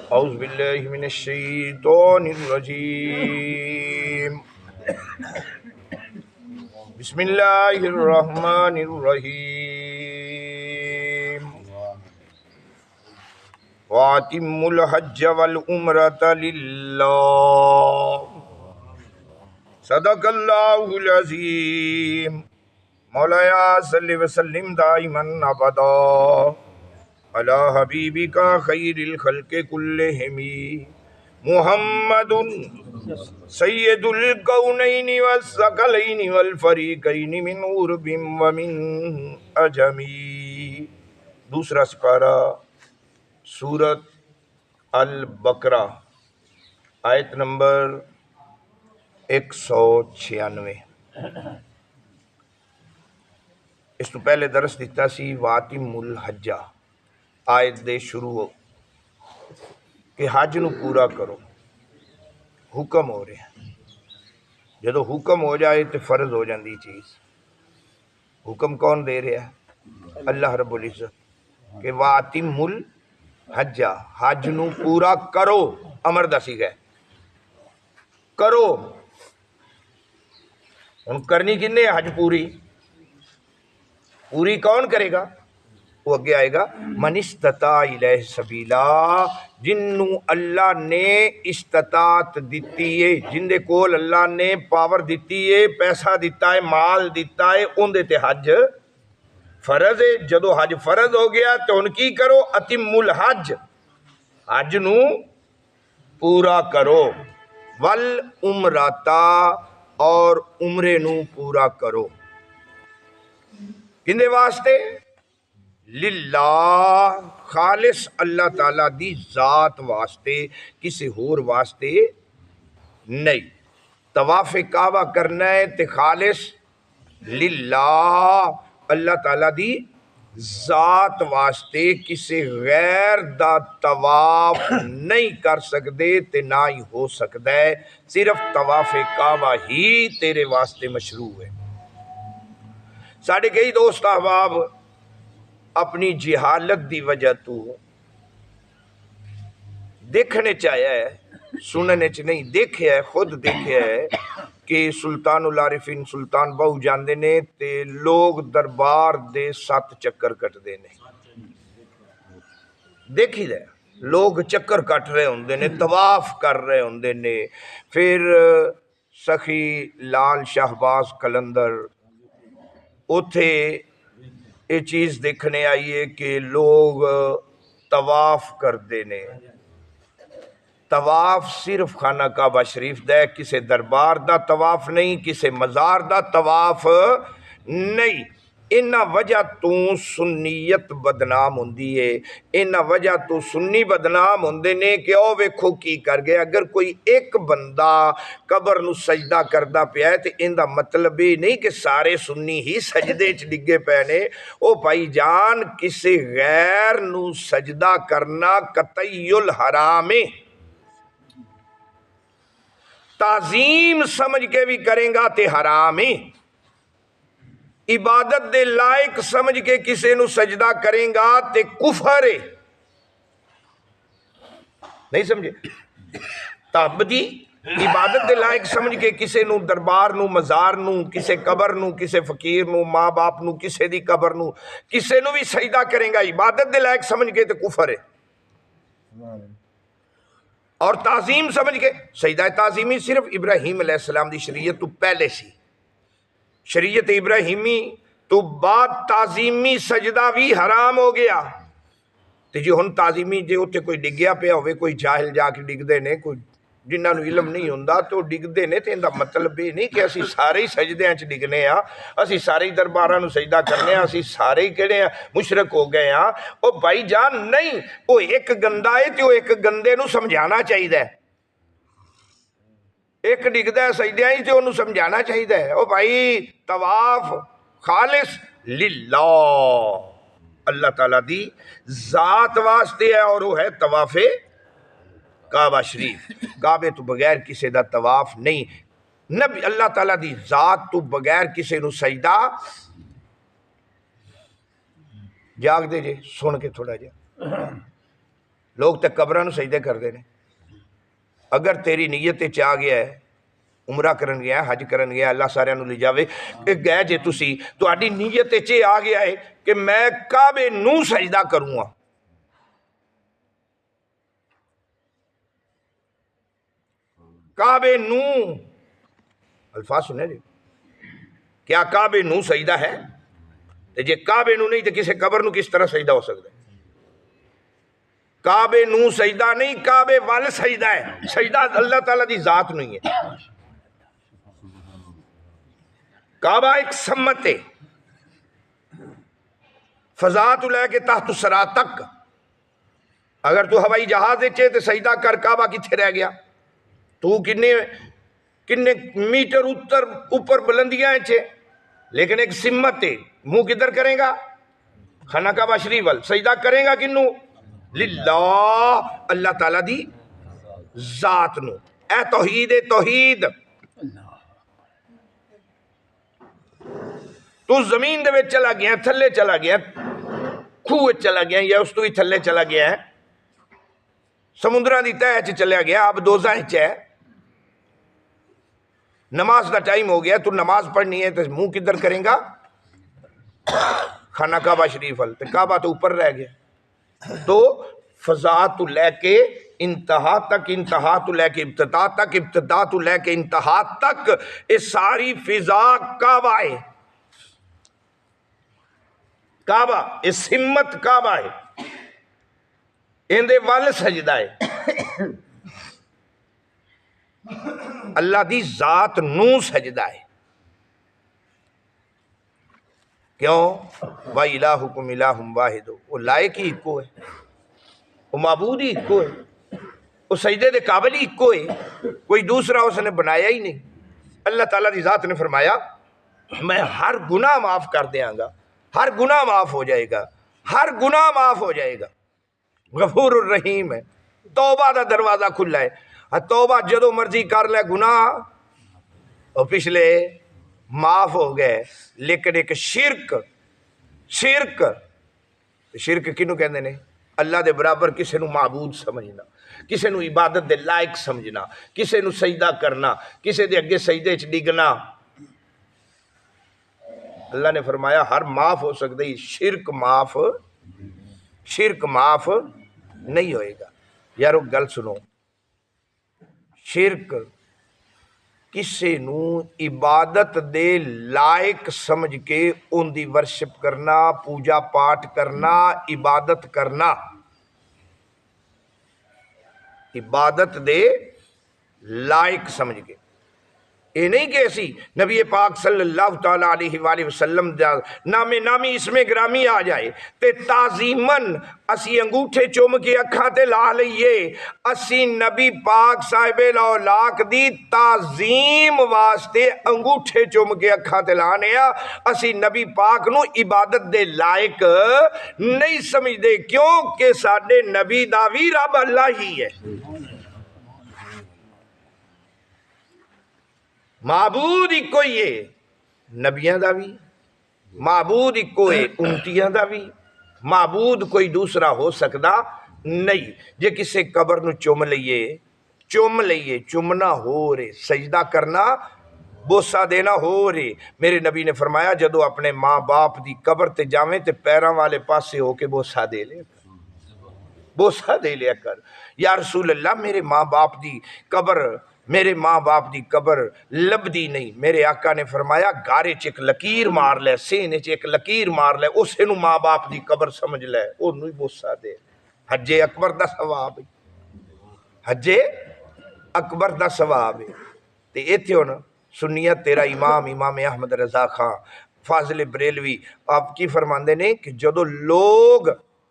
औज़ु बिल्लाहि मिनश शैतानिर रजीम। बिस्मिल्लाहिर रहमानिर रहीम। वातिम्मुल हज्ज वल उम्रता लिल्लाह। सदक़ल्लाहुल अज़ीम। मौलाया सल्लि व सल्लिम दाइमन अबदा अला हबीबिका खैरिल खल्क़ि कुल्लिहिम मुहम्मदुन सय्यदुल कौनैनि वस्सक़लैनि वल फ़रीक़ैनि मिन उर्बिन व मिन अजमी। दूसरा सिपारा सूरत अल बकरा आयत नंबर 196। इस तो पहले दरस दिता सी वातिमुल हज्जा आयत दे शुरू कि हज नूं पूरा करो। हुक्म हो रहा है, जो हुक्म हो जाए तो फर्ज हो जाती चीज़। हुक्म कौन दे रहा है? अल्लाह रब्बुल इज़्ज़त कि वातिमुल हज्जा, हज नूं पूरा करो। अमर दसी गए करो। हुण करनी किन्ने हज पूरी? पूरी कौन करेगा? वो अगे आएगा, मनिस्तता इलैहि सबीला, जिन्नू अल्लाह ने इस्तात दिती है, जिंदे कोल अल्लाह ने पावर दिती है, पैसा दिता है, माल दिता है, उनदे ते हज फरज है। जदों हज फरज हो गया तो हुण की करो? अतिमुल हज, हज नू पूरा करो। वल उमराता, और उमरे नू पूरा करो। किंदे वास्ते? लिल्लाह, खालिस अल्लाह ताला दी जात वास्ते, किसी होर वास्ते नहीं। तवाफ़े काबा करना है तो खालिस लिल्लाह, अल्लाह ताला दी जात वास्ते। किसी गैर दा तवाफ नहीं कर सकते ते ना ही हो सकता है। सिर्फ तवाफ़े काबा ही तेरे वास्ते मशरू है। साढ़े कई दोस्त अहबाब अपनी जिहालत की वजह तो देखने चाया है, सुनने च नहीं देखिया है, खुद देखिया है कि सुल्तानुल आरिफीन सुल्तान बहु जाते ने ते लोग दरबार दे 7 चक्कर कटते ने। देखी दे लोग चक्कर कट रहे होंगे ने, तवाफ कर रहे होंगे ने। फिर सखी लाल शाहबाज कलंदर उथे ये चीज़ देखने आई है कि लोग तवाफ करते ने। तवाफ सिर्फ खाना काबा शरीफ दा, किसी दरबार दा तवाफ नहीं, किसी मज़ार दा तवाफ नहीं। इन्ना वजह तो सुन्नीयत बदनाम होंदी है, इन्ना वजह तो सुन्नी बदनाम होंदे ने कि ओ वेखो की कर गए। अगर कोई एक बंदा कबर नू सजदा करदा पिया है तो इनका मतलब ये नहीं कि सारे सुन्नी ही सजदे च डिगे पे ने। ओ भाई जान, किसी गैर नू सजदा करना कतईयुल हराम है। ताजीम समझ के भी करेगा ते हराम है। इबादत दे लायक समझ के किसी नू सजदा करेगा ते कुफर है। नहीं समझे? ताबदी इबादत दे लायक समझ के किसी नू दरबार नू, मज़ार नू, किसी कबर नू, किसी फकीर नू, माँ बाप नू, किसी दी कबर नू, किसी नू भी सजदा करेगा इबादत दे लायक समझ के तो कुफर है। और ताजीम समझ के, सजदा ताजीमी सिर्फ इब्राहिम अलैहिस्सलाम दी शरीयत तो पहले सी। शरीयत इब्राहिमी तो बाद ताजीमी सजदा भी हराम हो गया। तो जी हुण ताजीमी जे उत्थे कोई डिग्या पिया होवे, कोई जाहिल जाके डिगदे ने, कोई जिन्होंने इलम नहीं होंदा तो डिगदे ने, तो इहदा मतलब ये नहीं कि असी सारे ही सजदियां च डिगने आ, असी सारे ही दरबारां नूं सजदा करने आ, असी सारे ही किहड़े आ मुशरक हो गए आ। ओ भाई जान नहीं, वो एक गंदा है तो एक गंदे नूं समझाना चाहिए। एक डिगदा है सजदियां ही तो उन्होंने समझाना चाहिए। ओ भाई तवाफ खालिस लिल्लाह, अल्लाह ताला दी जात वास्ते है, और वो है तवाफे काबा शरीफ। काबे तो बगैर किसी का तवाफ नहीं। नबी अल्लाह ताला दी जात तो बगैर किसी नू सजदा, जागदे जे सुन के थोड़ा जा, लोग तो कबरां सजदे करते हैं। अगर तेरी नीयत च आ गया है, उमरा करन गया, हज करन गया, अल्लाह सारिਆਂ ਨੂੰ ले जावे, गए जे तुसी, तुहाडी नीयत च आ गया है कि मैं काबे नूं सजदा करूँगा, काबे नूं, अल्फाज सुने जी, क्या काबे नूं सजदा है? तो जे काबे नूं नहीं तो किसी कबर नूं किस तरह सजदा हो सकता है? काबे नूं सजदा नहीं, काबे वाल सजदा है। सजदा अल्लाह ताला दी जात नहीं है। काबा एक सम्मत है, फजा तू लैके तहत सरा तक। अगर तू हवाई जहाज चे तो सजदा कर, काबा किथे रह गया? तू किन्ने किन्ने मीटर उत्तर ऊपर बुलंदियां चे, लेकिन एक सिम्मत है, मुंह किधर करेगा? खाना काबा शरीफ वल। सजदा करेगा किन्नू? लिल्लाह, अल्लाह ताला दी जात नू। ए तौहीद है, तौहीद। तू जमीन दे विच चला गया, थल्ले चला गया, खूह चला गया, या उस तो भी थल्ले चला गया है, समुद्रां दी तह च चला गया, अब दोज़ां च है, नमाज का टाइम हो गया, तू नमाज पढ़नी है तो मुंह किधर करेगा? खाना काबा शरीफ वल। तो काबा तो ऊपर रह गया। तो फजा तू लैके इंतहा तक, इंतहा तू लैके इब्तिदा तक, इब्तिदा तू लैके इंतहा तक, ये सारी फिजा काबा है। काबा ये सिम्मत काबा है, इंदे वल सजदा है, अल्लाह दी जात नू सजदा है। क्यों? वा इलाहुकुम इलाहुम वाहिद, वो लायक ही इको है, वो माबूद ही इको है, वो सजदे दे काबिल ही इको है, कोई दूसरा उसने बनाया ही नहीं। अल्लाह ताला दी जात ने फरमाया मैं हर गुनाह माफ कर देंगा, हर गुनाह माफ हो जाएगा, हर गुनाह माफ हो जाएगा। गफूर रहीम है, तौबा का दरवाजा खुला है। तौबा जदों मर्जी कर ले, गुनाह और पिछले माफ हो गए। लेकिन एक शिरक, शिरक शिरक किनू कहते हैं? अल्लाह दे बराबर किसी नू माबूद समझना, किसी नू इबादत दे लायक समझना, किसी नू सजदा करना, किसी दे अगे सजदे च डिगना। अल्लाह ने फरमाया हर माफ हो सकता है, शिरक माफ, शिरक माफ नहीं होएगा। यारो गल सुनो, शिरक किसी नू इबादत दे लायक समझ के उनकी वर्शिप करना, पूजा पाठ करना, इबादत करना, इबादत दे लायक समझ के। ये नहीं कि असी नबी पाक सल्लल्लाहु तआला अलैहि वसल्लम दा नामे नामी इसमें ग्रामी आ जाए ते ताजीमन असी अंगूठे चुम के अखा ते ला लईए। असी नबी पाक साहिबे लौलाक दी ताजीम वास्ते अंगूठे चुम के अखा ते लाने आ। असी नबी पाक नू इबादत दे लायक नहीं समझते, क्योंकि साडे नबी दा भी रब अल्लाह ही है, माबूद इको ही है, नबियां दा भी माबूद इको है, उम्मतियां दा भी माबूद कोई दूसरा हो सकता नहीं। जे किसी कबर नू चुम लईए, चुम लईए, चुमना हो रे, सजदा करना, बोसा देना हो रे। मेरे नबी ने फरमाया जदों अपने माँ बाप की कबर ते जावें ते पैरों वाले पासे होके बोसा दे ले, बोसा दे लिया कर। या रसूल अल्लाह मेरे माँ बाप की कबर, मेरे माँ बाप की कबर लभदी नहीं। मेरे आका ने फरमाया गारे च एक लकीर मार लै, सीने च एक लकीर मार लै, उस नू माँ बाप की कबर समझ लै, ओनू ही बोसा दे। हजे अकबर का सवाब, हजे अकबर का सवाब है। तो इत्थे हुण सुन्नियत तेरा इमाम इमाम अहमद रजा खां फाजिल बरेलवी आप की फरमाते ने कि जदों लोग,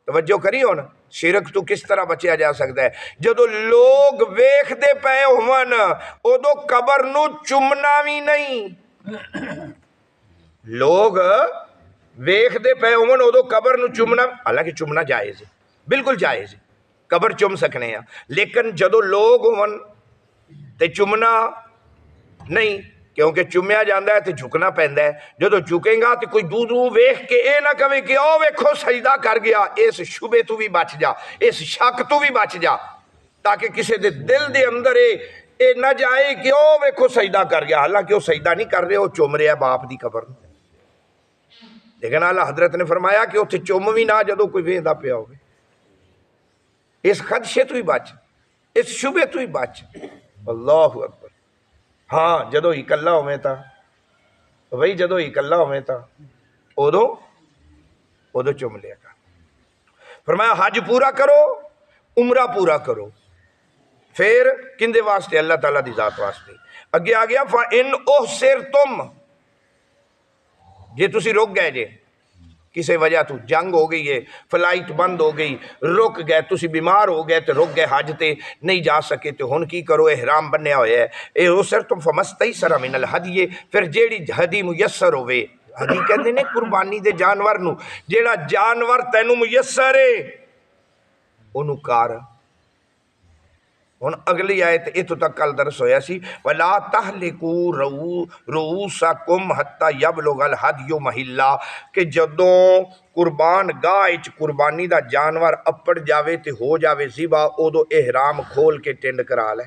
तवज्जो करी हुण, शिरक तो किस तरह बचया जा सकता है? जदों लोग वेखते पे होवन उदों कबर नू चुमना भी नहीं, लोग वेखते पे होवन उदों कबर नू चुमना, हालांकि चुमना जायज़ है, बिल्कुल जायज़ है, कबर चुम सकने हैं, लेकिन जदों लोग होवन ते चुमना नहीं। क्योंकि चुम्या जाता है तो झुकना पैंदा है। जो झुकेगा तो कोई दूरों वेख के ये ना कहे कि ओ वेखो सजदा कर गया। इस शुबे तो भी बच जा, इस शक तो भी बच जा, ताकि किसी के दिल के अंदर ये ना जाए कि ओ वेखो सजदा कर गया। हालांकि वह सजदा नहीं कर रहे, वो चुम रहा बाप की कबर। लेकिन आला हजरत ने फरमाया कि उत्थे चुम भी ना जो कोई वेखदा पिया हो। इस खदशे तो ही बच, इस शुबे तो ही बच। अल्लाहु अकबर। हाँ, जदों ही कला होवे तां बई, जदों ही कला होवे तां उदों चुम लिया कर। फरमाया हज पूरा करो, उमरा पूरा करो। फिर किंदे वास्ते? अल्लाह ताला दी जात वास्ते। अगे आ गया फा इन ओह सिर तुम, जे तुसी रुक गए, जे किसी वजह तो जंग हो गई है, फ्लाइट बंद हो गई, रुक गए, तुसी बीमार हो गए तो रुक गए, हज ते नहीं जा सके, तो हुण की करो? एहराम बन्या होया है, ए ओ सिर तुम फमस्तैसर मिनल हदिये। फिर जेड़ी हदी मुयस्सर होवे, हदी कहंदे ने कुर्बानी दे जानवर नूं, जेड़ा जानवर तैनूं मुयस्सर है ओनूं कर। हुण अगली आयत इत्थों तक कल दर्स होया सी, वला तहलिकू रूसाकुम हत्ता यबलुगल हदियु महिल्ला, कि जदों कुर्बान गाह च कुर्बानी दा जानवर अपड़ जावे ते हो जावे ज़िबा, उदों एहराम खोल के टिंड करा लै।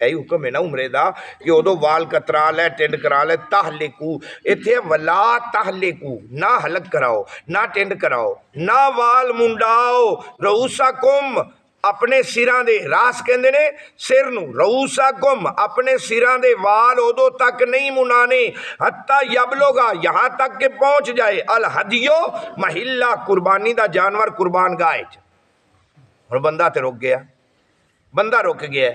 यही हुक्म है ना उमरे दा कि उदों वाल कतरा लै, टिंड करा लै। तहलिकू इत्थे वला तहलिकू, ना हलक कराओ, ना टिंड कराओ, ना वाल मुंडाओ। रूसाकुम अपने सिरां दे, रास कहंदे ने सिर नूं, रूसाकुम अपने सिरां दे वाल उदों तक नहीं मुनाने, हत्ता यबलुगा यहाँ तक के पहुंच जाए, अल हदियो महिल्ला कुर्बानी दा जानवर कुर्बान गाह च। हुण बंदा ते रुक गया, बंदा रुक गया,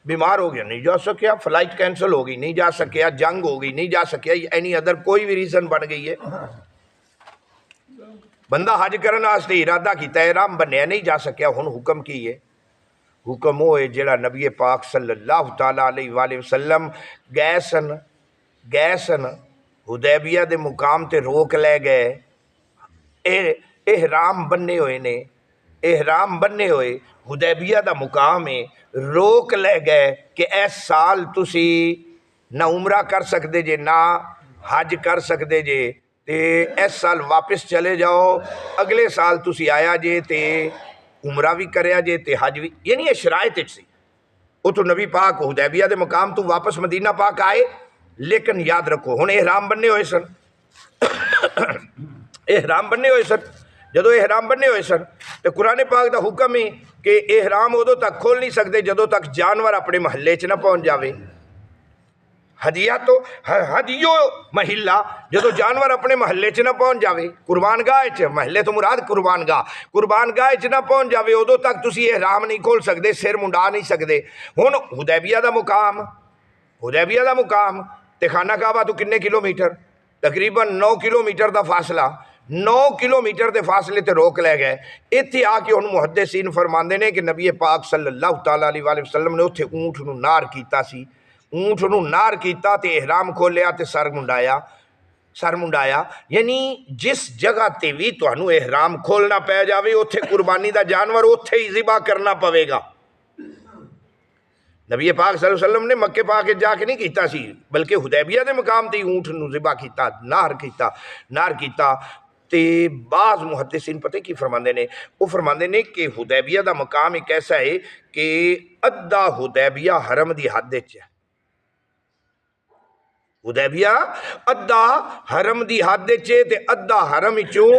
बीमार हो गया, नहीं जा सकिया, फ्लाइट कैंसल हो गई, नहीं जा सकिया, जंग हो गई, नहीं जा सकिया, एनी अदर कोई भी रीजन बन गई है, बंदा हज करने वास्ते इरादा किया, एहराम बनिया, नहीं जा सकिया। हुण हुक्म की है? हुक्म वो है जिहड़ा नबी पाक सल्लल्लाहु तआला अलैहि वसल्लम गए सन हुदैबिया दे मुकाम ते रोक लै गए। एहराम बन्ने हुए ने, एहराम बन्ने हुए, हुदैबिया दा मुकाम है, रोक लै गए कि इस साल तुसी ना उमरा कर सकते जे, ना हज कर सकते जे, ते इस साल वापस चले जाओ, अगले साल तुसी आया जे ते उमरा भी करया जे ते हज भी। यानी ये शरायत सी। उतो नबी पाक हुदैबिया दे मुकाम तो वापस मदीना पाक आए, लेकिन याद रखो हुण एहराम बन्ने हुए सन, एहराम बन्ने हुए सन। जदों एहराम बन्ने हुए सन तो कुरान पाक दा हुक्म है कि एहराम उदों तक खोल नहीं सकते जदों तक जानवर अपने महल्ले च ना पहुँच जाए। हदिया तो हदियो महिला, जो जानवर अपने महल्ले च ना पहुँच जाए, कुर्बान गाह च, महल्ले तो मुराद कुर्बान गाह च ना पहुँच जाए, उदों तक तुसी एहराम नहीं खोल सकते, सिर मुंडा नहीं सकते। हुण हुदैबिया दा मुकाम, हुदैबिया दा मुकाम ते खाना काबा तो किन्ने किलोमीटर? तकरीबन 9 किलोमीटर का फासला, 9 किलोमीटर के फासले ते रोक लै गए। इत्थे आके हुण मुहद्दिसीन फरमांदे ने कि नबी पाक सल्लल्लाहु तआला अलैहि वसल्लम ने उत्थे ऊँट नूं नार कीता सी, ऊँट नूं नार कीता ते एहराम खोलिया ते सर मुंडाया। यानी जिस जगह ते भी तुहानूं एहराम खोलना पै जावे, उत्थे कुर्बानी दा जानवर उत्थे ही ज़िबा करना पवेगा। नबी पाक सल्लल्लाहु अलैहि वसल्लम ने मक्के पाक जाके नहीं कीता सी, बल्कि हुदैबिया दे मुकाम ते ऊँट नूं ज़िबा कीता, नार कीता। ते बाज़ मुहद्दिसीन पता की फरमाते ने? वो फरमाते ने कि हुदैबिया दा मुकाम एक ऐसा है कि अद्धा हुदैबिया हरम दी हद विच है, हुदैबिया अद्धा हरम दी हद विच है ते अद्धा हरम विचों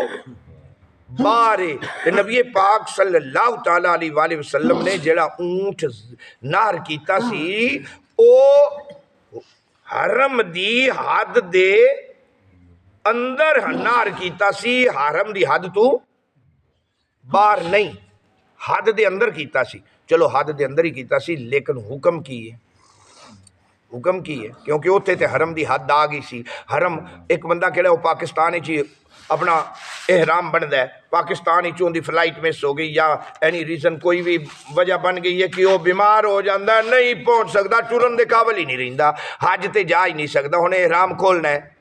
बाहर है। ते नबी पाक सल्लल्लाहु तआला अलैहि वसल्लम ने जिहड़ा ऊँट नार कीता सी, ओ हरम दी हद दे अंदर नार कीता सी, हरम दी हद तो बाहर नहीं, हद दे अंदर कीता सी। चलो हद दे अंदर ही कीता सी, लेकिन हुक्म की है? हुक्म की है? क्योंकि उत्थे ते हरम दी हद आ गई सी। हरम एक बंदा केड़ा वो पाकिस्तान च अपना एहराम बनता है, पाकिस्तान उनकी फ्लाइट मिस हो गई या एनी रीजन कोई भी वजह बन गई है कि वह बीमार हो जाता, नहीं पहुँच सकता, टुरन के काबल ही नहीं रहिंदा, हज ते जा ही नहीं सकता। हुण एहराम खोलना है,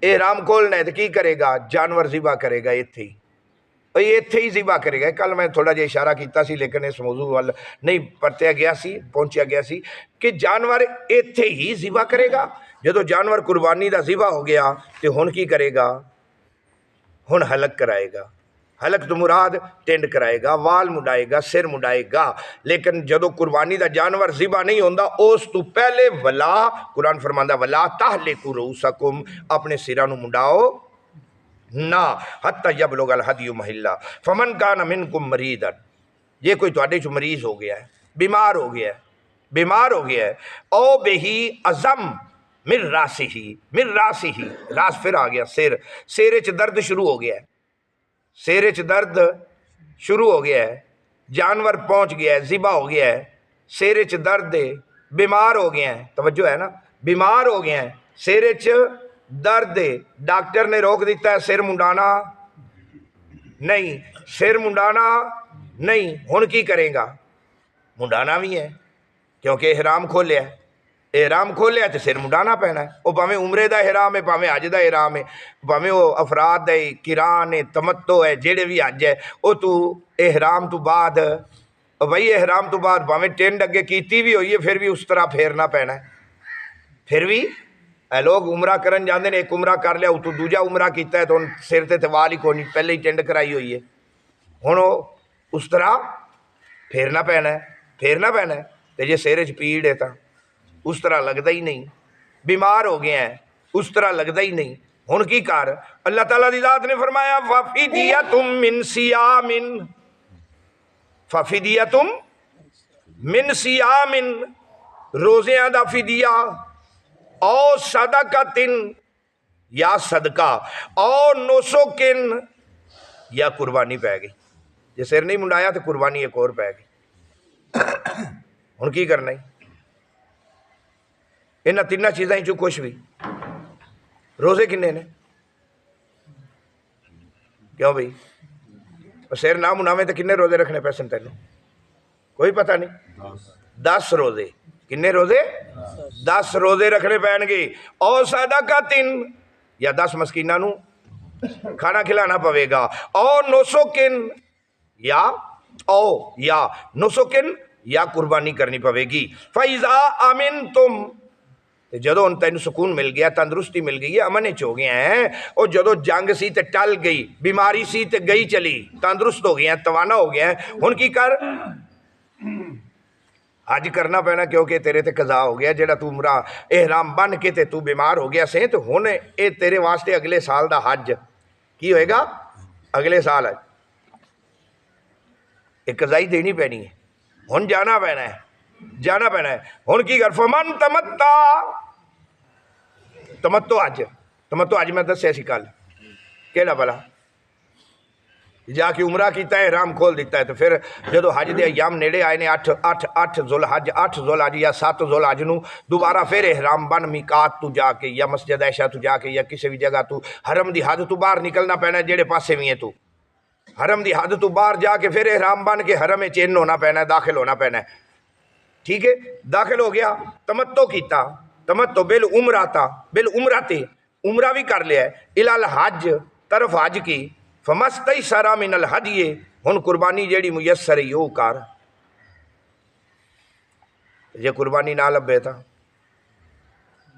एहराम खोलना है तो की करेगा? जानवर ज़िबा करेगा इत्थे ही। ये इत्थे ही ज़िबा करेगा। कल मैं थोड़ा जिहा इशारा किया सी लेकिन इस मौजू वाल नहीं परत्या गया सी, पहुँचा गया सी कि जानवर इत्थे ही ज़िबा करेगा। जो जानवर कुर्बानी का ज़िबा हो गया तो हुण की करेगा, हुण हलक कराएगा। हलक तो मुराद टिंड कराएगा, वाल मुडाएगा, सिर मुडाएगा। लेकिन जो कुर्बानी का जानवर ज़िबा नहीं होंदा उस तो पहले वला, कुरान फरमांदा वला ताहलिकू रूसकुम, अपने सिरां नूं मुंडाओ ना, हत्ता यबलुगल हदियु महिल्ला फमन कान मिनकुम मरीदन, ये कोई तुहाडे चों मरीज हो गया है, बीमार हो गया है, बीमार हो गया है, ओ बेही अज़म मिर रासी ही, रास फिर आ गया, सिर च दर्द शुरू हो गया है, सिर च दर्द शुरू हो गया है, जानवर पहुंच गया है, ज़िबा हो गया है, सिर च दर्द है, बीमार हो गया है, तवज्जो है ना, बीमार हो गया है, सिर च दर्द है, डॉक्टर ने रोक दिता है सिर मुंडाना नहीं, सिर मुंडाना नहीं, हुण की करेगा, मुंडाना भी है क्योंकि एहराम खोलिया है, एहराम खोलिया तो सिर मुंडाना पैना है। वह भावें उमरे का एहराम है, भावें अज का एहराम है, भावें वो अफराद है, किरान है, तमत्तो है, जेड़े भी अज है, वो तू एहराम तो बाद बई एहराम तो बाद भावें टिंड अगे की भी हुई है फिर भी उस तरह फेरना पैना है। फिर भी लोग उमरा करन जाते हैं, एक उमरा कर लिया उतों दूजा उमरा किया है तो हम सिर ते वाल ही कोई नहीं, पहले ही टिंड कराई हुई है, हुण उस तरह फेरना पैना है, फेरना पैना है। तो जे सिर च पीड़ है तो उस तरह लगता ही नहीं, बीमार हो गया है उस तरह लगता ही नहीं, हुण की कर। अल्लाह ताला दी ज़ात ने फरमाया फफिदियतुम मिन सियामिन, फफिदियतुम मिन सियामिन, रोज़ियां दा फिदिया, औ सदकातिन या सदका, औ नुसुकिन या कुर्बानी पै गई। जे सिर नहीं मुंडाया तो कुर्बानी एक और पै गई। हुण की करना ही इन्हां तिन्नां चीज़ां चों कुछ भी। रोज़े किन्ने ने, क्यों भाई सिर ना मुनावे तो किन्ने रोज़े रखने पैसे तेनों कोई पता नहीं। 10 रोज़े, किन्ने रोज़े 10 रोज़े रखने पैणगे। और सदकातिन या 10 मस्कीनां नूं खाना खिलाना पवेगा। और नुसुकिन या नुसुकिन या कुर्बानी करनी पवेगी। फैज़ा अमिन तुम, जो हम तेन सुकून मिल गया, तंदुरुस्ती मिल गई है, अमन च हो गया है, और जो जंग सी तो टल गई, बीमारी सी तो गई चली, तंदुरुस्त हो गया, तवाना हो गया, हुण की कर हज करना पैना क्योंकि तेरे ते कज़ा हो गया। जेड़ा तू उमरा एहराम बन के ते तू बीमार हो गया से, तो हुण ये तेरे वास्ते अगले साल का हज की होएगा, अगले साल एक कज़ाई देनी पैनी है, हुण जाना पैना है, जाना पैना है। हुण की कर फमन तमत्ता, तमत्तो अज मैं दस्या सी कल केड़ा भला, जाके उमरा किया एहराम खोल दिता है। तो फिर जो हज के अयाम नेड़े आए ने 8 जुल हज, 8 जुल हज या 7 जुल हज नूं दोबारा फिर एहराम बन मिकात तू जाके या मस्जिद ऐशा तू जाके या किसी भी जगह तू हरम की हद तू बाहर निकलना पैना, जेड़े पासे भी है तू हरम की हद तू बाहर जाके फिर एहराम बन के हरम में इन होना पैना है, दाखिल होना पैना है। ठीक है, दाखिल हो गया, तमत्तो किया, तमत्तो बिल उमरा था, बिल उमराते उमरा भी कर लिया, इलाल हज तरफ हज की, फमस्तई सारा मिनल हदिये, हुण कुर्बानी जेड़ी मुयसर है वो कर। जे कुर्बानी ना लभे तो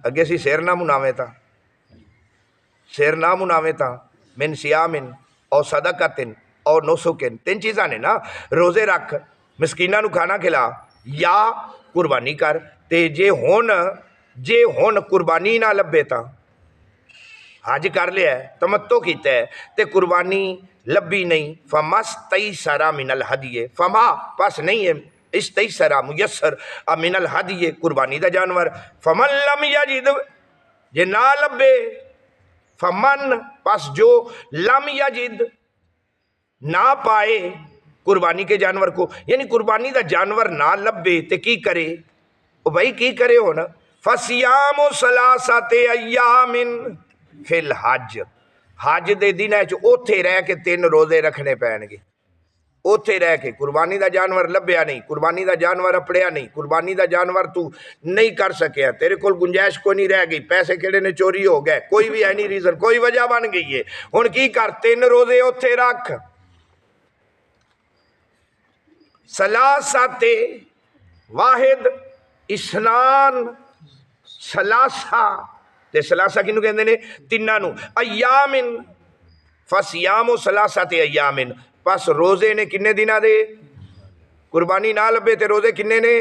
अगे सी सिर ना मुनावे था, सिर ना मुनावे था मिन सियामिन और सदकातिन और नुसुकिन, 3 चीज़ां ने ना, रोज़े रख, मिसकीनां नूं खाना खिला या कुर्बानी कर। ते जे हुण कुर्बानी ना लभे तो हज कर लिया, तमत्तो किया है ते कुर्बानी लभी नहीं, फमस तई सारा मिनल हदिये, फमा बस नहीं है, इस तई सारा मुयसर मिनल हदिये, कुर्बानी का जानवर। फमन लम यजिद, जे ना लभे, फमन बस जो लम यजिद ना पाए कुर्बानी के जानवर को, यानी कुर्बानी का जानवर ना लभे तो की करे, ओ भाई की करे हुण, फसियाम सलासते अय्यामिन फिल हज, हज के दिन उत्थे रह के 3 रोज़े रखने पैणगे, उत्थे रह के। कुर्बानी का जानवर लभ्या नहीं, कुर्बानी का जानवर अपड़िया नहीं, कुर्बानी का जानवर तू नहीं कर सकिया, तेरे को गुंजाइश कोई नहीं रह गई, पैसे किहड़े ने चोरी हो गए, कोई भी है नहीं रीज़न, कोई वजह बन गई है, हुण की कर 3 रोज़े उत्थे रख, सलासाते वाहिद इस्नान सलासा ते सलासा किनू कहते ने तिन्ना नू अयामिन फसियामो सलासाते अयामिन बस रोजे ने किन्ने दिना दे कुर्बानी ना लभे ते रोजे किन्ने ने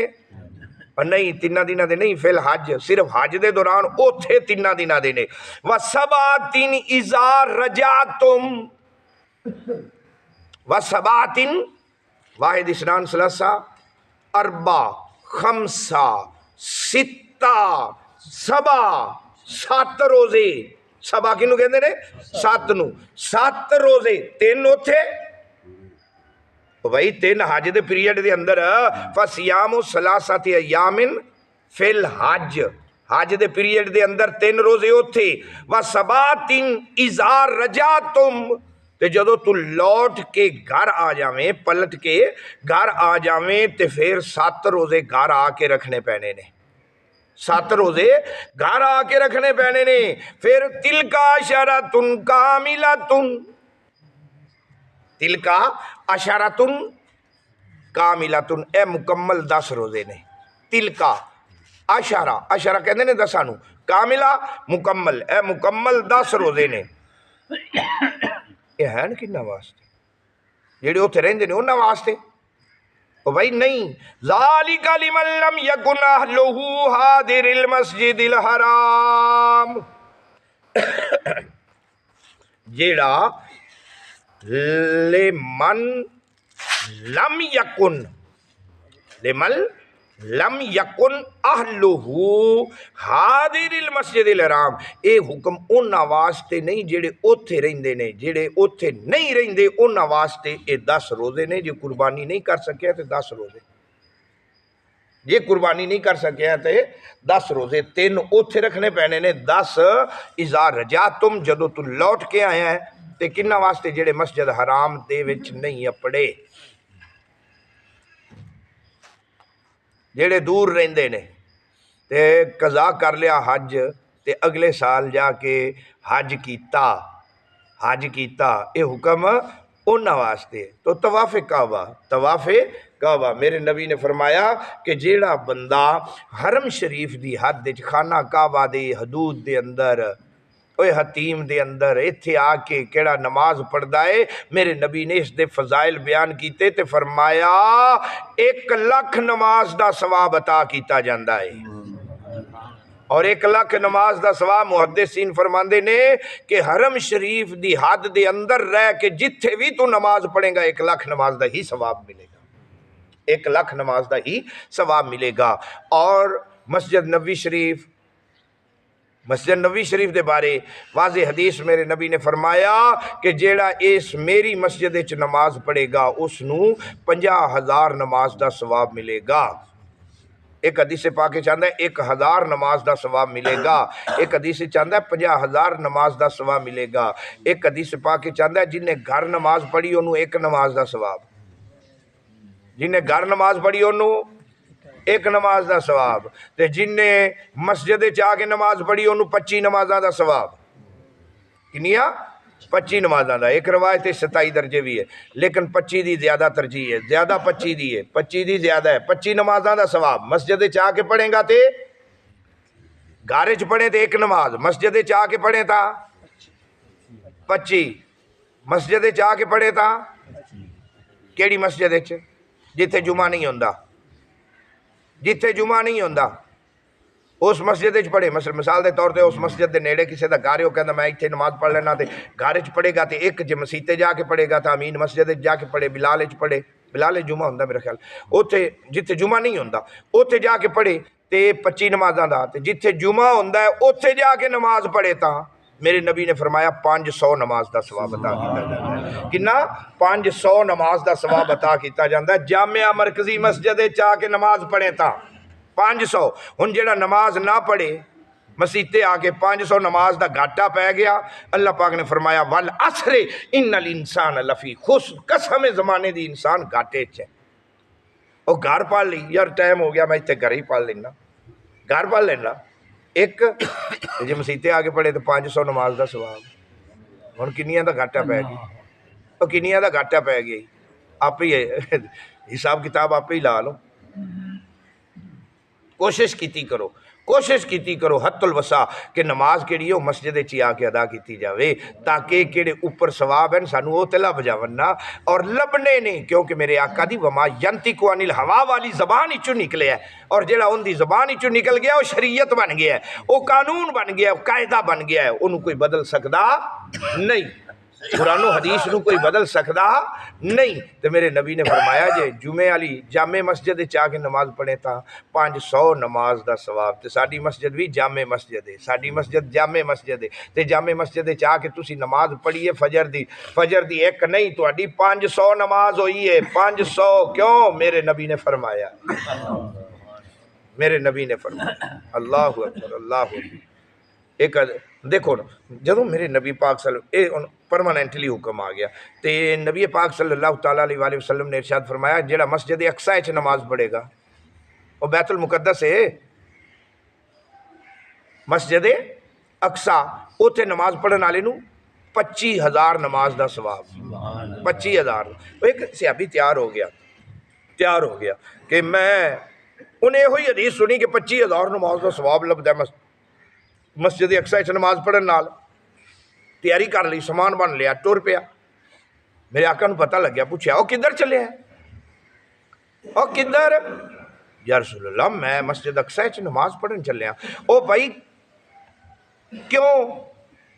नहीं तिन्ना दिना दे नहीं फिल हज सिर्फ हज दे दौरान ओथे तिन्ना दिना दे ने व सबातिन इज़ा रजातुम व सबातिन वाहिद इस्नान सलासा अरबा खमसा सित्ता सबा सत्त रोजे सबा किनू कहते ने सत्त नू सत्त रोजे तीन उथे भाई तीन हज दे पीरियड दे अंदर फसियामो सलासाति अयामिन फिल हज हज दे पीरियड दे अंदर तीन रोजे उथे व सबातिन इज़ा रजातुम ते जदों तू लौट के घर आ जावे पलट के घर आ जावे ते फिर सत्त रोजे घर आके रखने पैने ने सत्त रोजे घर आके रखने पैने ने फिर तिलका अशरतुन कामिलतुन तिलका अशरतुन कामिलतुन ए मुकम्मल 10 रोजे ने तिलका अशरा अशरा कहते ने 10 नू कामिला मुकम्मल ए मुकम्मल 10 रोजे ने ये है किन्ना वास्ते जेडे उत्थे रहिंदे ने उन्हां वास्ते ओ भाई नहीं ज़ालिका लिमन लम यकुन अहलुहु हादिरिल मस्जिदिल हराम जेड़ा लेमन लम यकुन लेमन लम यकुन अहलुहु हादिरिल मस्जिदिल हराम ये हुक्म उन्हां वास्ते नहीं जेड़े उत्थे रहिंदे ने जेड़े उत्थे नहीं रहिंदे उन्हां वास्ते ये 10 रोजे ने जे कुर्बानी नहीं कर सकिया तो 10 रोजे जे कुर्बानी नहीं कर सकिया तो 10 रोजे 3 उत्थे रखने पैने ने 10 इज़ा रजातुम जदों तू लौट के आया है ते किन्ना वास्ते जेड़े मस्जिद हराम दे विच नहीं अपड़े जेड़े दूर रहिंदे ने ते कज़ा कर लिया हज ते अगले साल जाके हज कीता ये हुक्म उन्हां वास्ते तो तवाफ़े काबा मेरे नबी ने फरमाया कि जेड़ा बंदा हरम शरीफ दी हद विच खाना काबा दे हदूद दे अंदर ओए हतीम दे अंदर इत्थे आके केड़ा नमाज पढ़दा है मेरे नबी ने इस दे फजाइल बयान कीते ते फरमाया 1 लाख नमाज दा सवाब अता कीता जांदा है और 1 लाख नमाज दा सवाब मुहद्दिसीन फरमांदे ने कि हरम शरीफ दी हद दे अंदर रह के जिथे भी तू नमाज पढ़ेगा 1 लाख नमाज दा ही सवाब मिलेगा 1 लाख नमाज दा ही सवाब मिलेगा। और मस्जिद नबी शरीफ दे बारे वाज़े हदीस मेरे नबी ने फरमाया कि जेड़ा इस मेरी मस्जिद च नमाज पढ़ेगा उसनू 50,000 नमाज दा सवाब मिलेगा। एक हदीस पाके चाहता है 1000 नमाज दा सवाब मिलेगा, एक हदीस चाहता है 50,000 नमाज दा सवाब मिलेगा, एक हदीस पाके चाहता है जिन्हें घर नमाज पढ़ी उन्होंने 1 नमाज दा सवाब, जिन्हें घर नमाज पढ़ी उन्होंने 1 नमाज दा सवाब, ते जिन्हें मस्जिद च आके नमाज पढ़ी उन्होंने 25 नमाजा दा सवाब। किनिया 25 नमाजा का। एक रवायत 27 दर्जे भी है लेकिन 25 की ज्यादा तरजीह है, ज्यादा 25 की है, 25 की ज्यादा है। 25 नमाजा का सवाब मस्जिद च आके पढ़ेगा तो घर च पढ़े तो 1 नमाज, मस्जिद च आके पढ़े तो 25, मस्जिद च आके पढ़े तो केड़ी मस्जिद जिथे जुमा नहीं होंदा, जिथे जुमा नहीं होंदा उस मस्जिद च पढ़े। मिसाल के तौर पर उस मस्जिद के नेड़े किसी का घर हो कहता मैं इतने नमाज पढ़ लेना, तो घर च पढ़ेगा तो 1, जे मसीते जाके पढ़ेगा तो अमीन मस्जिद जाके पढ़े, बिलाल च पढ़े, बिलाल जुमा होंदा मेरा ख्याल, उत्थे जिथे जुमा नहीं होंदा उत्थे जाके पढ़े तो 25 नमाजा का, तो जिथे जुमा होंदा है उत्थे जाके नमाज पढ़े तो मेरे नबी ने फरमाया 500 नमाज का सवाब अता किया जाता है। कितना 500 नमाज का सवाब अता किया जाता है। जामिया मरकजी मस्जिद च आके नमाज पढ़े तो 500। हुण जेड़ा नमाज ना पढ़े मसीते आके 500 नमाज का घाटा पै गया। अल्लाह पाक ने फरमाया वल असरे इन्नल इंसान लफी खुस्र, कसम जमाने दी इंसान घाटे च है। वो घर पढ़ ली यार टाइम हो गया मैं इतने घर ही पढ़ लेना, घर पढ़ लेना एक, जे मसीते आके पढ़े तो 500 नमाज का सवाब। हुण किन्नियां दा घाटा पै गया, किन्नियां दा घाटा पै गया आप ही हिसाब किताब आपे ही ला लो। कोशिश की करो, कोशिश की करो हत्तुल वसा कि नमाज केड़ी हो मस्जिद च आके अदा की जाए, ताकि केड़े ऊपर सवाब हैं सानू वो तो लभ जावन ना, और लभने ने, क्योंकि मेरे आका दी वमा यंतिकु अनिल हवा वाली जबान चो निकले है, और जेड़ा उनकी जबान चो निकल गया वो शरीयत बन गया है, वो कानून बन गया है, कायदा बन गया है, उन्होंने कोई बदल सकता नहीं। कुरानो हदीस नू कोई बदल सकता नहीं। तो मेरे नबी ने फरमाया जे जुमे वाली जामे मस्जिद आके नमाज पढ़े तो 500 नमाज का सवाब। तो साडी मस्जिद भी जामे मस्जिद है, साडी मस्जिद जामे मस्जिद है, तो जामे मस्जिद आके तुसी नमाज पढ़िए फजर दी एक नहीं तुहाडी 500 नमाज हुई है। 500 क्यों? मेरे नबी ने फरमाया, मेरे नबी ने फरमाया। अल्लाह अकबर, अल्लाह अकबर। एक देखो ना, जो मेरे नबी पाक सल्लल्लाहु परमानेंटली हुक्म आ गया, तो नबी पाक सल्लल्लाहु तआला अलैहि वसल्लम ने इरशाद फरमाया जेड़ा मस्जिद अक्सा च नमाज पढ़ेगा वो बैतुल मुकद्दस है, मस्जिद अक्सा, उत्थे नमाज पढ़ने वाले नू 25,000 नमाज का सवाब। 25,000। एक सियाबी तैयार हो गया कि मैं उन्हें यो ही हदीस सुनी कि 25,000 नमाज का सवाब लभदा मस्जिद अक्सा च नमाज पढ़न नाल। तैयारी कर ली, समान बन लिया, टुर पिया। मेरे आका नू पता लग गया, पूछया वो किधर चले है? और किधर? या रसूलल्लाह मैं मस्जिद अक्सा च नमाज पढ़न चलिया। ओ भाई क्यों?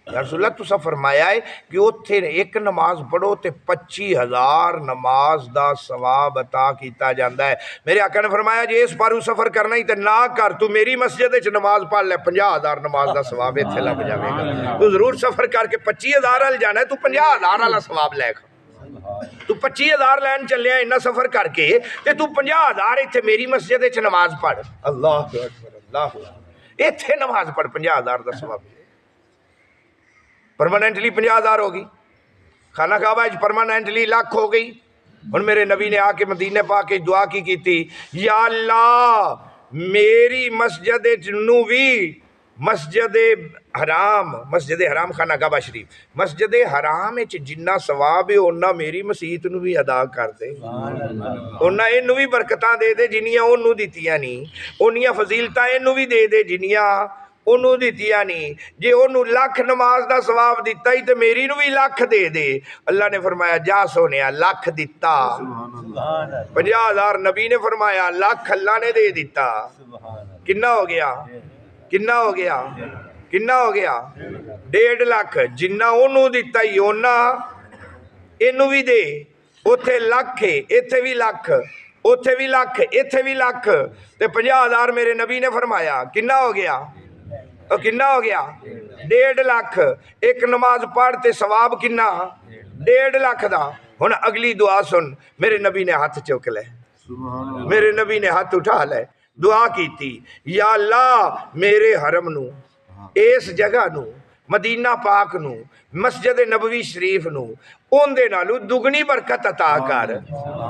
या रसूलल्लाह तुसा फरमाया है कि उत्थे एक नमाज पढ़ो तो 25,000 नमाज का सवाब अता किया जाता है। मेरे आका ने फरमाया जे इस बारू सफर करना ही तो ना कर, तू मेरी मस्जिद च नमाज पढ़ ले, 50,000 नमाज का सवाब इत्थे लग जाएगा। तू जरूर सफर करके 25,000 वाल जाना है, तू 50,000 वाला सवाब लै। तू 25,000 लैन चलिया इन्ना सफर करके, ते तू 50,000 इत्थे मेरी मस्जिद च नमाज पढ़। अल्लाह अकबर, अल्लाह, इत्थे नमाज पढ़, 50,000 का सवाब। परमानेंटली 50,000 हो गई, खाना काबा परमानेंटली लाख हो गई। हुण मेरे नबी ने आके मदीने पाके दुआ की थी, या अल्लाह मेरी मस्जिद नू भी मस्जिद हराम खाना काबा शरीफ, मस्जिद हराम जिन्ना सवाब है उन्ना मेरी मसीत नू भी अदा कर दे, उन्ना इनू भी बरकतां दे दे जिन्नियां ओनू दित्तियां नहीं, उन्नियां फजीलतां इनू भी दे दे जिन्नियां ओनू दित्तियां नहीं। जे ओनू लाख नमाज का सवाब दिता ही तो मेरी नू भी लाख दे दे। अल्लाह ने फरमाया जा सोने लाख दिता, 50,000 नबी ने फरमाया, लाख अल्लाह ने दे दिता। किन्ना हो गया? किन्ना हो गया? किन्ना हो गया? 1.5 लाख। जिन्ना ओनू दिता ही ओना इनू भी दे। उथे लाख है, इत्थे भी लाख, उथे भी लाख, इत्थे भी लाख, ते 50,000 मेरे नबी ने फरमाया किन्ना हो गया? और किन्ना हो गया? 1.5 लाख। एक नमाज पढ़ते सवाब किन्ना? 1.5 लाख का। हुण अगली दुआ सुन, मेरे नबी ने हाथ चुक ले, मेरे नबी ने हाथ उठा ले, दुआ की, या अल्लाह मेरे हरम नू, इस जगह नू, मदीना पाक नू, मस्जिद नबवी शरीफ नू उंदे नालू दुगनी बरकत अता कर,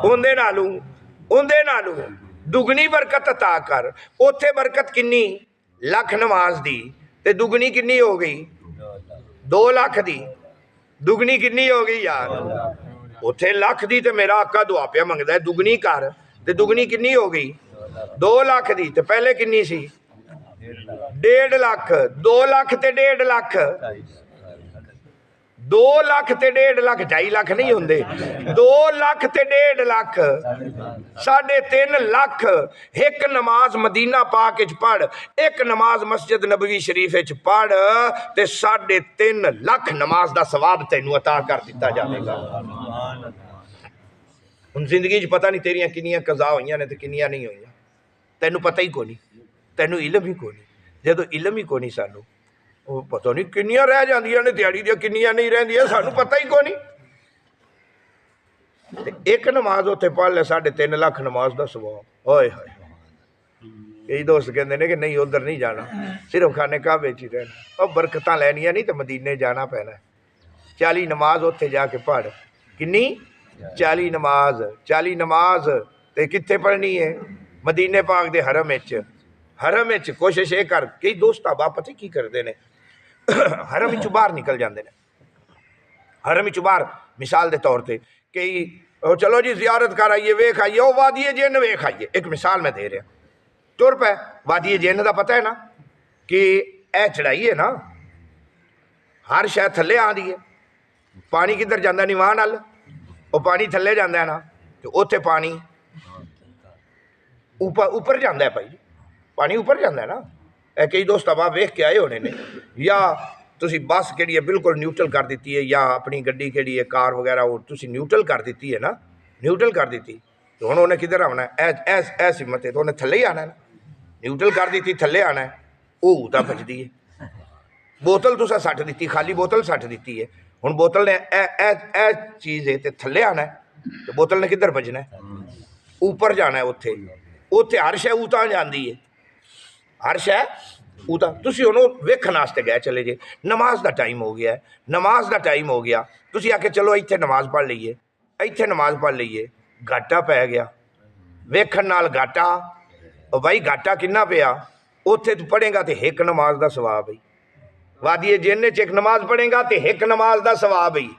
उंदे नालू दुगनी बरकत अता कर। उथे बरकत किन्नी? लाख नमाज दी, ते दुगनी किन्नी हो गई? 2 लाख दी। दुगनी किन्नी हो गई यार? उथे लाख दी ते मेरा आका दुआ पिया मंगदा है दुगनी कर, ते दुगनी किन्नी हो गई? 2 लाख दी। ते पहले किन्नी सी? 1.5 लाख। 2 लाख ते 1.5 लाख, 2 लाख ते 1.5 लाख, 2.5 लाख नहीं होंगे, 2 लाख ते 1.5 लाख, 3.5 लाख। एक नमाज मदीना पाक च पढ़, एक नमाज मस्जिद नबवी शरीफ च पढ़, ते 3.5 लाख नमाज का सवाब तेनू अता कर दिता जाएगा। हुण जिंदगी च पता नहीं तेरियां किनियां कज़ा होईयां ने ते किनियां नहीं होईयां, तेनू पता ही कोनी, तेनू इलम ही कोनी। जदों इलम ही कोनी सानू, वो पता नहीं किनियां रह जांदियां ने दिहाड़ी दियां, किनियां नहीं रहिंदियां, सानू पता ही कोनी। एक नमाज उत्थे पढ़ ले 3.5 लाख नमाज का सवाब। होए होए, कई दोस्त कहते हैं कि नहीं उधर नहीं जाना, सिर्फ खाने काबे च ही रहना। और बरकतां लैनियां नहीं तो मदीने जाना पैना। 40 नमाज उत्थे जाके पढ़। किन्नी? 40 नमाज। 40 नमाज ते कित्थे पढ़नी है? मदीने पाक दे हरम विच। हरम विच कोशिश ये कर, कई दोस्त बाप पता की करते हैं, हरम विचों बाहर निकल जाते हैं। हरम विचों बाहर मिसाल के तौर पर कई ओ चलो जी जियारत कर आइए, वेख आइए, वो वादी जिन्न वेख आइए। एक मिसाल मैं दे रहा, तुर पै वादी जिन्न का पता है ना कि यह चढ़ाई है ना, हर शह थले आती है, पानी किधर जाता निवाह नाल, वो पानी थले जाता है ना, तो उत्थे पानी ऊपर जाता है भाई, पानी ऊपर जाता है ना। कई दोस्त अब आप वेख के आए होने ने, या तुसी बस केड़ी है बिल्कुल न्यूट्रल कर दी है, या अपनी गड्डी केड़ी है कार वगैरह वो तुसी न्यूट्रल कर दी है ना, न्यूट्रल कर दी, तो हुण उन्हें किधर आना है, ऐस हिम्मत है तो उन्हें थले ही आना है ना, न्यूट्रल कर दी थले आना है, वो तो बजदी है। बोतल तुसा सट दी, खाली बोतल सट दी है, हुण बोतल ने ए चीज़ है तो थले आना है, तो बोतल ने किधर बजना है, ऊपर जाना है। उत्थे उत्थे हर शह ऊतां जाती है, हर शह ऊतां। तुसीं हुण वेखण वास्ते गए चले जे, नमाज का टाइम हो गया है, नमाज का टाइम हो गया, तुसीं आके चलो इत्थे नमाज पढ़ लईए, इत्थे नमाज पढ़ लईए, घाटा पै गया, वेखण नाल घाटा, भाई घाटा किन्ना पिया, उत्थे तू पढ़ेगा तो एक नमाज का सवाब है। वादी जिन्न च एक नमाज पढ़ेगा तो एक नमाज का सवाब ही,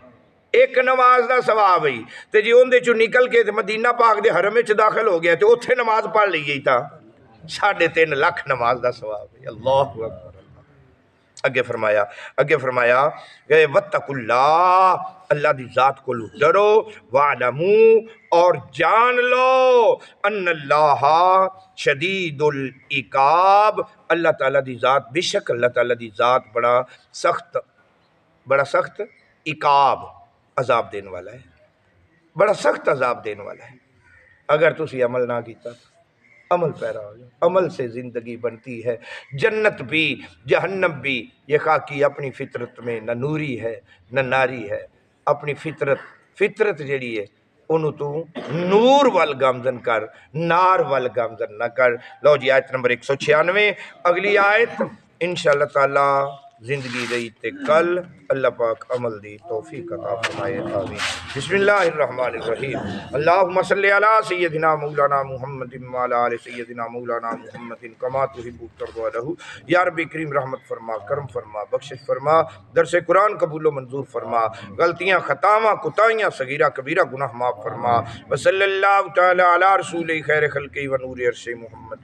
एक नमाज का सवाब ही। तो जे उनके चो निकल के मदीना पाक के हरम में दाखिल हो गया तो उत्थे नमाज पढ़ लीए तो 3.5 लाख नमाज का सवाब है। अल्लाह अकबर। अगे फरमाया वत्तकुल्लाह, अल्लाह की जात को डरो, वालमू और जान लो, अन्नल्लाह शदीदुल इकाब, अल्लाह ताला की जात, बेशक अल्लाह ताला की जात बड़ा सख्त इकाब अजाब देने वाला है, बड़ा सख्त अजाब देने वाला है। अगर तुसी अमल ना किया, अमल पैरा हो जाए, अमल से ज़िंदगी बनती है, जन्नत भी जहन्नम भी। ये खाकी अपनी फितरत में न नूरी है न नारी है, अपनी फितरत जड़ी है उन्होंने तू नूर वाल गामजन कर, नार वाल गामजन ना कर। लो जी आयत नंबर 196, अगली आयत इंशाअल्लाह ताला जिंदगी रही ते कल, अल्लाह पाक अमल दी तौफीक अता फरमाए, आमीन। बिस्मिल्लाहिर्रहमानिर्रहीम, अल्लाहुम्मा सल्लि अला सय्यदिना मौलाना मुहम्मदिन व अला आलि सय्यदिना मौलाना मुहम्मदिन कमा तुहिब्बु तर्ज़ा लहू। या रब्बी करीम रहमत फरमा, करम फरमा, बख्शिश फरमा, दरस कुरान कबूल व मंजूर फरमा, गलतियाँ खतावां कुताइयाँ सगीरा कबीरा गुनाह माफ़ फरमा। व सल्लल्लाहु तआला अला रसूलिल खैर खल्क़ि व नूरि अर्शि मुहम्मद।